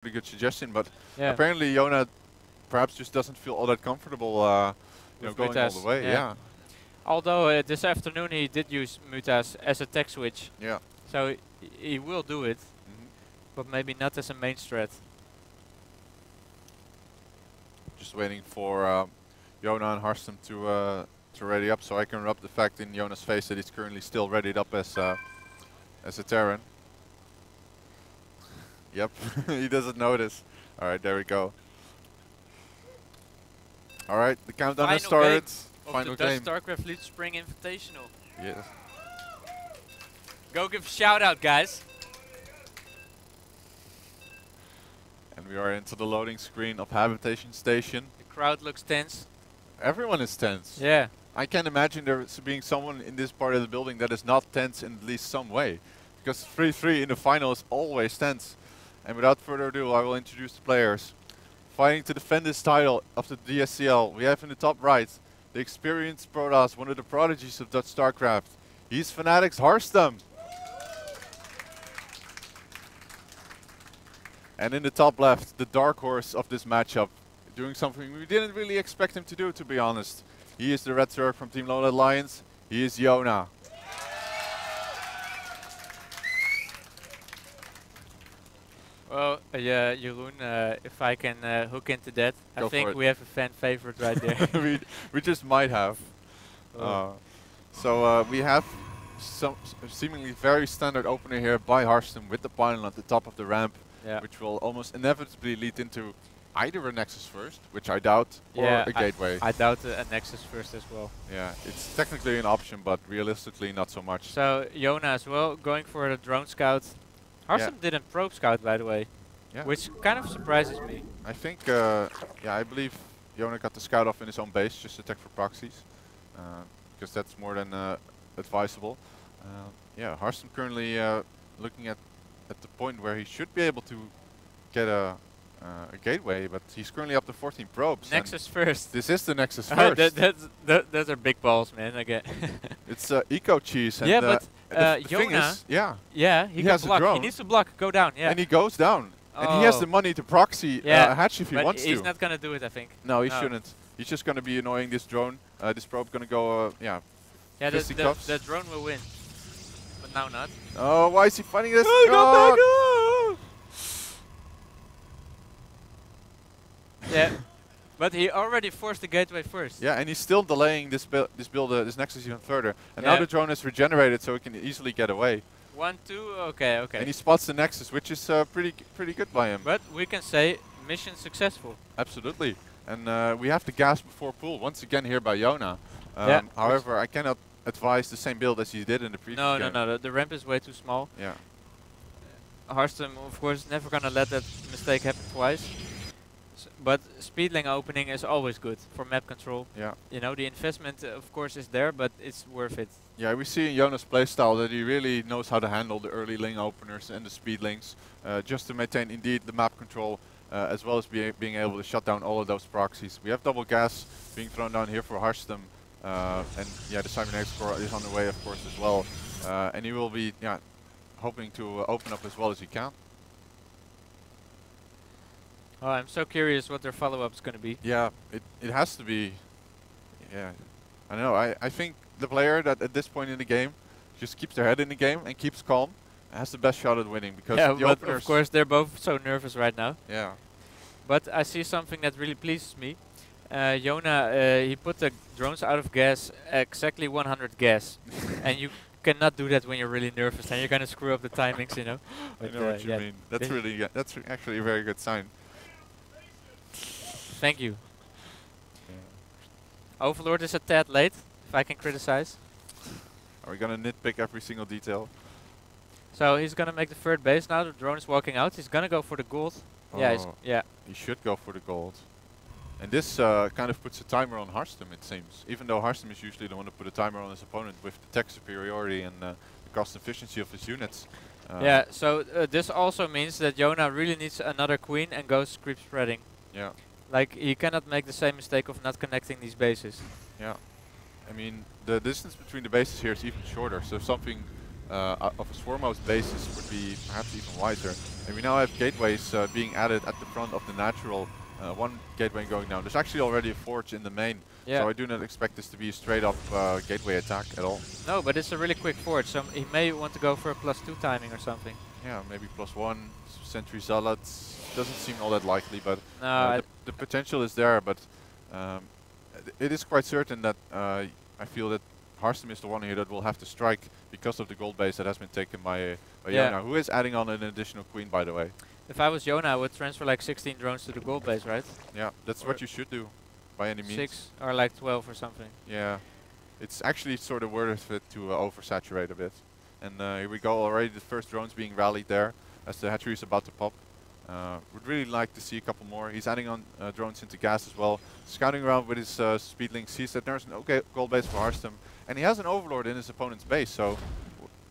pretty good suggestion, but Yeah. apparently Jona perhaps just doesn't feel all that comfortable, going all the Mutas, way. Yeah. Although this afternoon he did use Mutas as a tech switch, Yeah. so he will do it, Mhm. but maybe not as a main strat. Just waiting for Jona and Harstem to ready up, so I can rub the fact in Jona's face that he's currently still readied up as a Terran. Yep, he doesn't notice. All right, there we go. All right, the countdown has started. Final Of the game. Dutch StarCraft Lead Spring Invitational. Yes. Go give a shout out, guys. And we are into the loading screen of Habitation Station. The crowd looks tense. Everyone is tense. Yeah. I can't imagine there being someone in this part of the building that is not tense in at least some way. Because 3-3 in the final is always tense. And without further ado, I will introduce the players. Fighting to defend this title of the DSCL, we have in the top right, the experienced Protoss, one of the prodigies of Dutch StarCraft. He's Fnatic's Harstem. And in the top left, the dark horse of this matchup, doing something we didn't really expect him to do, to be honest. He is the Red Zerg from Team Lone Alliance. He is Jona. Well, yeah, Jeroen, if I can hook into that, Go I for think it. we have a fan favorite right there. we just might have. Oh. So we have some seemingly very standard opener here by Harstem with the pylon at the top of the ramp, Yeah. which will almost inevitably lead into either a Nexus first, which I doubt, or Yeah, a gateway. I doubt a Nexus first as well. Yeah, it's technically an option, but realistically not so much. So Jona as well, going for the drone scout. Harstem didn't probe scout, by the way, Yeah. which kind of surprises me. I think, I believe Jona got the scout off in his own base just to check for proxies, because that's more than advisable. Yeah, Harstem currently looking at the point where he should be able to get a gateway, but he's currently up to 14 probes. Nexus first. This is the Nexus first. Those are big balls, man. Again. It's eco cheese. And yeah, but the thing Jona, is, yeah, he he can has a block. He drone. needs to block. Go down. Yeah. and he goes down, and he has Oh. the money to proxy Yeah, a hatch if he but wants he's to. not gonna do it, I think. No, he No. shouldn't. He's just going to be annoying this drone. This probe going to go, Yeah, fisticuffs. the drone will win, but now not. Oh, why is he fighting this? Oh, God! Yeah, but he already forced the gateway first. Yeah, and he's still delaying this this Nexus even further. And now Yeah. the drone is regenerated, so he can easily get away. 1, 2, okay. And he spots the Nexus, which is pretty good by him. But we can say mission successful. Absolutely. And we have the gas before pool once again here by Jona. Yeah. However, I cannot advise the same build as he did in the previous No, game. no, the ramp is way too small. Yeah. Harstem, of course, never gonna let that mistake happen twice. But speed lane opening is always good for map control. Yeah. You know, the investment, of course, is there, but it's worth it. Yeah, we see in Jona's playstyle that he really knows how to handle the early lane openers and the speed links, just to maintain indeed the map control, as well as being able to shut down all of those proxies. We have double gas being thrown down here for Harstem, and yeah, the Cybernetics score is on the way, of course, as well. And he will be hoping to open up as well as he can. Oh, I'm so curious what their follow-up is going to be. Yeah, it has to be. Yeah, I don't know. I think the player that at this point in the game just keeps their head in the game and keeps calm has the best shot at winning, because Yeah, the but openers. of course they're both so nervous right now. Yeah. But I see something that really pleases me. Jona, he put the drones out of gas exactly 100 gas, and you cannot do that when you're really nervous, and you're gonna screw up the timings, you know. I But, know what you yeah, mean. That's this- really that's actually a very good sign. Thank you. Overlord is a tad late, if I can criticize. Are we gonna nitpick every single detail? So he's gonna make the third base now. The drone is walking out. He's gonna go for the gold. Yeah, Oh, yeah. he should go for the gold. And this kind of puts a timer on Harstem, it seems. Even though Harstem is usually the one to put a timer on his opponent with the tech superiority and the cost efficiency of his units. Yeah. So this also means that Jona really needs another queen and goes creep spreading. Yeah. Like, he cannot make the same mistake of not connecting these bases. Yeah. I mean, the distance between the bases here is even shorter, so if something of a swarmhouse basis would be perhaps even wiser. And we now have gateways being added at the front of the natural. One gateway going down. There's actually already a forge in the main, so I do not expect this to be a straight up gateway attack at all. No, but it's a really quick forge, so he may want to go for a +2 timing or something. Yeah, maybe +1, Sentry Zealots. Doesn't seem all that likely, but No, the potential is there, but it is quite certain that I feel that Harstem is the one here that will have to strike because of the gold base that has been taken by Jona, who is adding on an additional queen, by the way. If I was Jona, I would transfer like 16 drones to the gold base, right? Yeah, that's what you should do, by any means. 6 or like 12 or something. Yeah, it's actually sort of worth it to oversaturate a bit. And here we go, already the first drones being rallied there as the hatchery is about to pop. Would really like to see a couple more. He's adding on drones into gas as well. Scouting around with his speedlink, sees that there's no gold base for Harstem. And he has an overlord in his opponent's base, so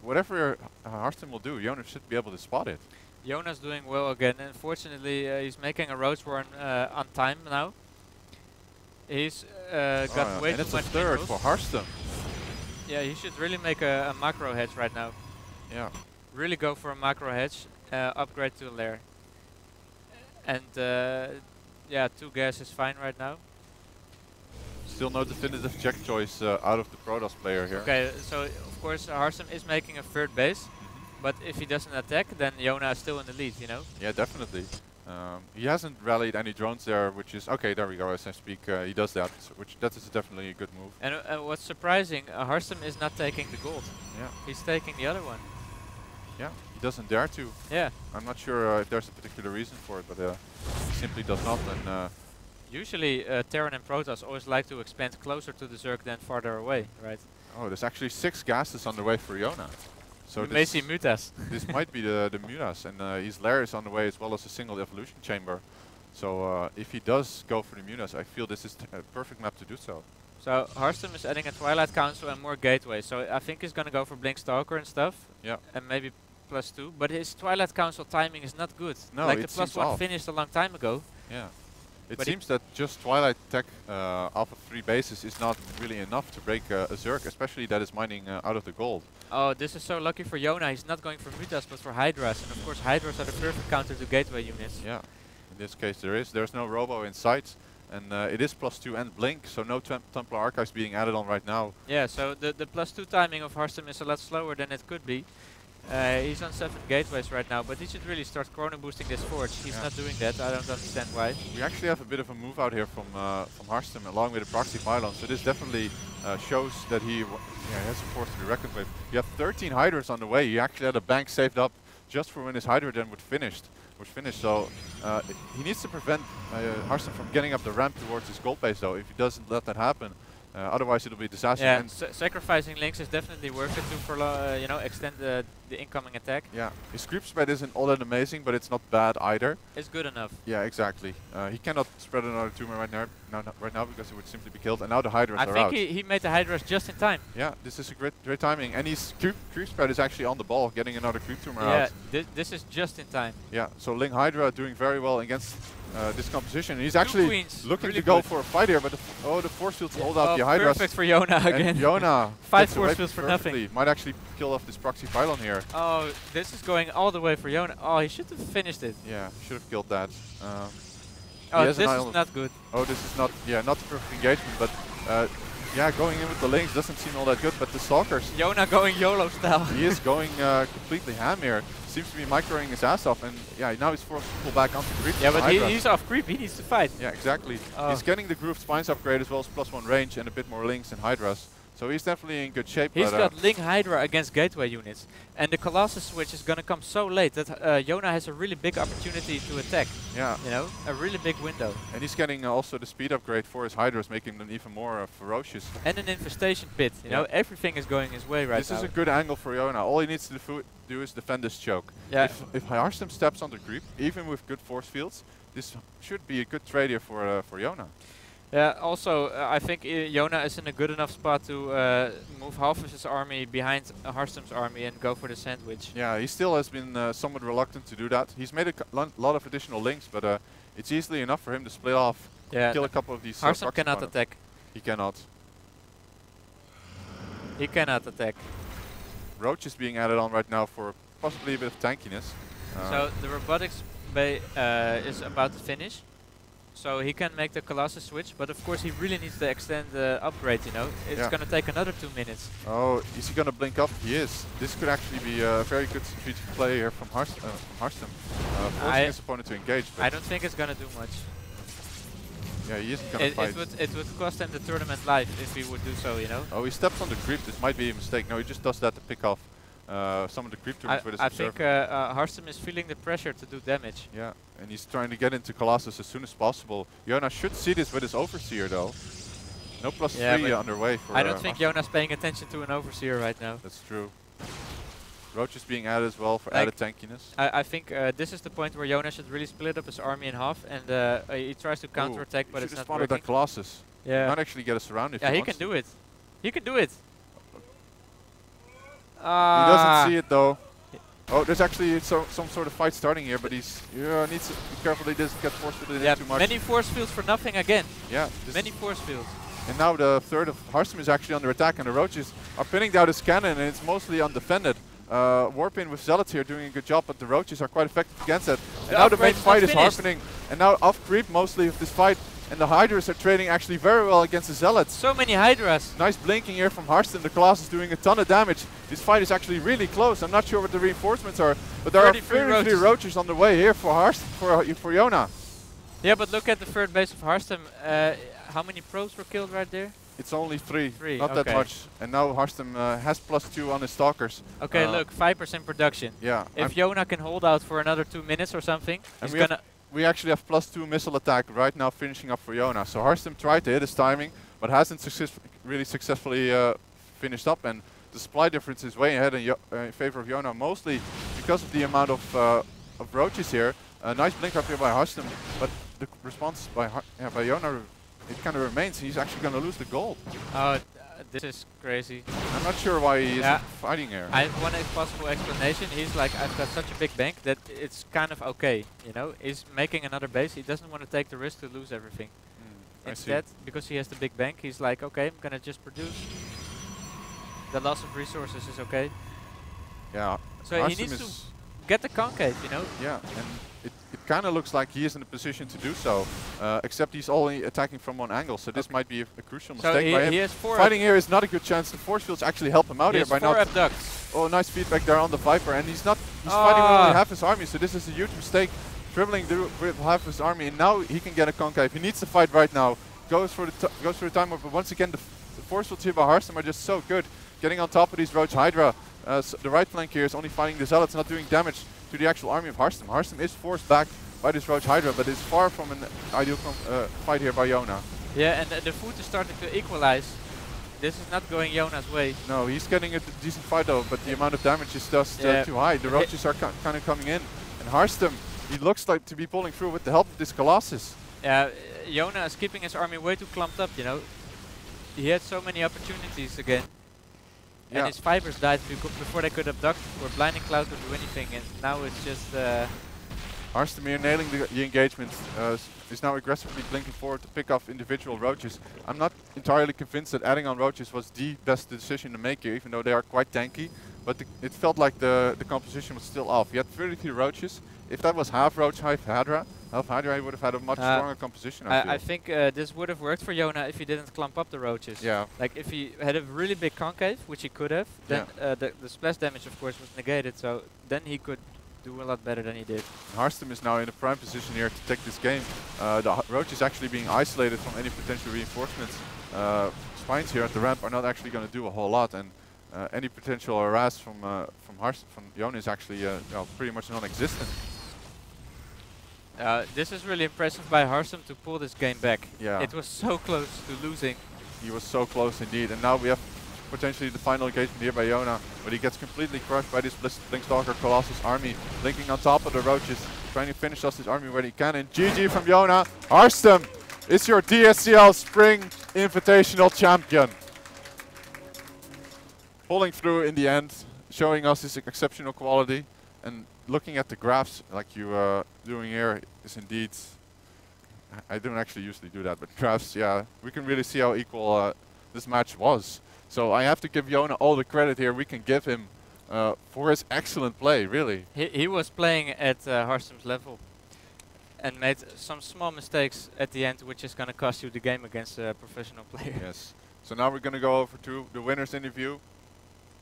whatever Harstem will do, Jona should be able to spot it. Jona's doing well again. Unfortunately, he's making a Roach Warren on time now. He's got way too much. And it's a third for Harstem. Yeah, he should really make a macro hedge right now. Yeah. Really go for a macro hedge, upgrade to a lair. And yeah, 2 gas is fine right now. Still no definitive check choice out of the Protoss player here. Okay, so of course Harstem is making a third base, but if he doesn't attack, then Jona is still in the lead, you know? Yeah, definitely. He hasn't rallied any drones there, which is okay. There we go. As I speak, he does that, which that is definitely a good move. And what's surprising, Harstem is not taking the gold. Yeah, he's taking the other one. Yeah, he doesn't dare to. Yeah, I'm not sure if there's a particular reason for it, but he simply does not. And usually Terran and Protoss always like to expand closer to the Zerg than farther away, right? Oh, there's actually 6 gases on the way for Jona. So we may see mutas. This might be the mutas, and his lair is on the way as well as a single evolution chamber. So if he does go for the mutas, I feel this is a perfect map to do so. So Harstem is adding a Twilight Council and more gateways. So I think he's gonna go for Blink Stalker and stuff. Yeah. And maybe +2. But his Twilight Council timing is not good. No, like it the +1 off. finished a long time ago. Yeah. It but seems that just Twilight Tech off of 3 bases is not really enough to break a Zerg, especially that is mining out of the gold. Oh, this is so lucky for Jona. He's not going for Mutas, but for Hydras. And of course, Hydras are the perfect counter to gateway units. Yeah, in this case there's no Robo in sight. And it is +2 and Blink, so no Templar Archives being added on right now. Yeah, so the +2 timing of Harstem is a lot slower than it could be. He's on 7 gateways right now, but he should really start chrono boosting this forge. He's not doing that. I don't understand why. We actually have a bit of a move out here from Harstem along with the proxy pylon, so this definitely shows that he has a force to be reckoned with. You have 13 Hydras on the way. He actually had a bank saved up just for when his Hydra den was finished. So he needs to prevent Harstem from getting up the ramp towards his gold base, though. If he doesn't let that happen, otherwise it'll be a disaster. Yeah, and sacrificing links is definitely worth it to extend the incoming attack. Yeah, his creep spread isn't all that amazing, but it's not bad either. It's good enough. Yeah, exactly. He cannot spread another tumor right now because he would simply be killed. And now the Hydras are out. I think he made the Hydras just in time. Yeah, this is a great timing. And his creep spread is actually on the ball, getting another creep tumor out. Yeah, this is just in time. Yeah, so Ling Hydra doing very well against this composition. He's actually looking really to go for a fight here, but the force fields hold out the Hydras. Perfect for Jona again. And Jona 5 force fields for nothing. Might actually kill off this proxy pylon here. Oh, this is going all the way for Jona. Oh, he should have finished it. Yeah, should have killed that. Oh, this is not good. Oh, this is not the perfect engagement, but yeah, going in with the links doesn't seem all that good, but the Stalkers. Jona going YOLO style. He is going completely ham here. Seems to be microing his ass off, and yeah, now he's forced to pull back onto creep. Yeah, but he's off creep, he needs to fight. Yeah, exactly. He's getting the Grooved Spines upgrade as well as +1 range and a bit more links and Hydras. So he's definitely in good shape. He's got Ling Hydra against gateway units. And the Colossus switch is gonna come so late that Jona has a really big opportunity to attack. Yeah. You know, a really big window. And he's getting also the speed upgrade for his Hydras, making them even more ferocious. And an infestation pit, you know, everything is going his way right now. This is a good angle for Jona. All he needs to do is defend this choke. Yeah. If Harstem steps on the creep, even with good force fields, this should be a good trade here for Jona. Yeah, also I think Jona is in a good enough spot to move half of his army behind Harstem's army and go for the sandwich. Yeah, he still has been somewhat reluctant to do that. He's made a lot of additional links, but it's easily enough for him to split off, kill a couple of these. Harstem cannot attack. He cannot. He cannot attack. roaches being added on right now for possibly a bit of tankiness. So the robotics bay is about to finish. So he can make the Colossus switch, but of course he really needs to extend the upgrade, you know. It's gonna take another 2 minutes. Oh, is he gonna blink up? He is. This could actually be a very good strategic play here from Harstem, forcing his opponent to engage. I don't think it's gonna do much. Yeah, he isn't gonna fight. It would cost him the tournament life if he would do so, you know. Oh, he steps on the creep. This might be a mistake. No, he just does that to pick off some of the creep turrets with his observer. I think Harstem is feeling the pressure to do damage. Yeah, and he's trying to get into Colossus as soon as possible. Jona should see this with his Overseer though. No +3 underway for I don't think Jona's paying attention to an Overseer right now. That's true. Roach is being added as well for added tankiness. I think this is the point where Jona should really split up his army in half, and he tries to counterattack, but it's not working. That Colossus. Yeah. He might actually get us around if he he wants can do it. He can do it. He doesn't see it though. Oh, there's actually some sort of fight starting here, but he's needs to be careful that he doesn't get force fielded in too much. Many force fields for nothing again. Yeah. Many force fields. And now the third of Harstem is actually under attack, and the roaches are pinning down his cannon, and it's mostly undefended. Warpin with Zealots here doing a good job, but the roaches are quite effective against it. And now the main fight is happening, and now off creep mostly of this fight. And the Hydras are trading actually very well against the Zealots. So many Hydras. Nice blinking here from Harstem. The Colossus doing a ton of damage. This fight is actually really close. I'm not sure what the reinforcements are, but there are 33 roaches on the way here for for Jona. Yeah, but look at the third base of Harstem. How many probes were killed right there? It's only 3, not that much. And now Harstem has +2 on his Stalkers. Okay, look, 5% production. Yeah. If Jona can hold out for another 2 minutes or something, he's gonna... We actually have +2 missile attack right now finishing up for Jona. So Harstem tried to hit his timing, but hasn't really successfully finished up. And the supply difference is way ahead in favor of Jona, mostly because of the amount of roaches here. Nice blink up here by Harstem, but the response by Jona, it kind of remains. He's actually going to lose the gold. Oh, this is crazy. I'm not sure why he isn't fighting here. I have one possible explanation. He's like, I've got such a big bank that it's kind of okay, you know. He's making another base. He doesn't want to take the risk to lose everything. Instead, because he has the big bank, he's like, okay, I'm gonna just produce. The loss of resources is okay. Yeah. So he needs to get the concave, you know. Yeah, and it kind of looks like he is in a position to do so, except he's only attacking from one angle, so this might be a crucial mistake by him. He has 4 fighting here is not a good chance. The force fields actually help him out here by not. Abducts. Oh, nice feedback there on the Viper, and he's fighting with only half his army, so this is a huge mistake. Dribbling with half his army, and now he can get a concave. He needs to fight right now. Goes for the time up, but once again the force fields here by Harstem are just so good. Getting on top of these Roach Hydra. So the right flank here is only fighting the Zealots, not doing damage to the actual army of Harstem. Harstem is forced back by this Roach Hydra, but it's far from an ideal fight here by Jona. Yeah, and the food is starting to equalize. This is not going Jona's way. No, he's getting a decent fight though, but the amount of damage is just too high. The Roaches are kind of coming in, and Harstem, he looks like to be pulling through with the help of this Colossus. Yeah, Jona is keeping his army way too clumped up, you know. He had so many opportunities again. And his fibers died before they could abduct, or Blinding Cloud could do anything, and now it's just... Harstem here nailing the engagement, is now aggressively blinking forward to pick off individual roaches. I'm not entirely convinced that adding on roaches was the best decision to make here, even though they are quite tanky, but it felt like the composition was still off. He had 33 roaches. If that was half roach, half Hydra, he would have had a much stronger composition. I think this would have worked for Jona if he didn't clump up the roaches. Yeah. Like if he had a really big concave, which he could have, then the splash damage of course was negated, so then he could do a lot better than he did. Harstem is now in a prime position here to take this game. The roach is actually being isolated from any potential reinforcements. Spines here at the ramp are not actually going to do a whole lot, and any potential harass from Jona is actually pretty much non-existent. This is really impressive by Harstem to pull this game back. Yeah. It was so close to losing. He was so close indeed, and now we have potentially the final engagement here by Jona, but he gets completely crushed by this Blinkstalker Colossus army, linking on top of the roaches, trying to finish off his army where he can, and GG from Jona. Harstem is your DSCL Spring Invitational champion. Pulling through in the end, showing us his exceptional quality, and looking at the graphs like you doing here is indeed, I don't actually usually do that, but graphs, yeah, we can really see how equal this match was. So I have to give Jona all the credit here we can give him for his excellent play, really. He was playing at Harstem's level and made some small mistakes at the end, which is going to cost you the game against a professional player. Yes. So now we're going to go over to the winner's interview.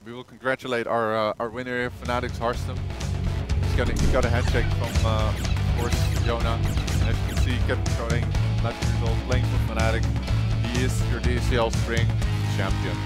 We will congratulate our winner here, Fanatics Harstem. He got a handshake from, of course, Jona. And as you can see, he kept showing nice results playing for Fnatic. He is your DSCL Spring champion.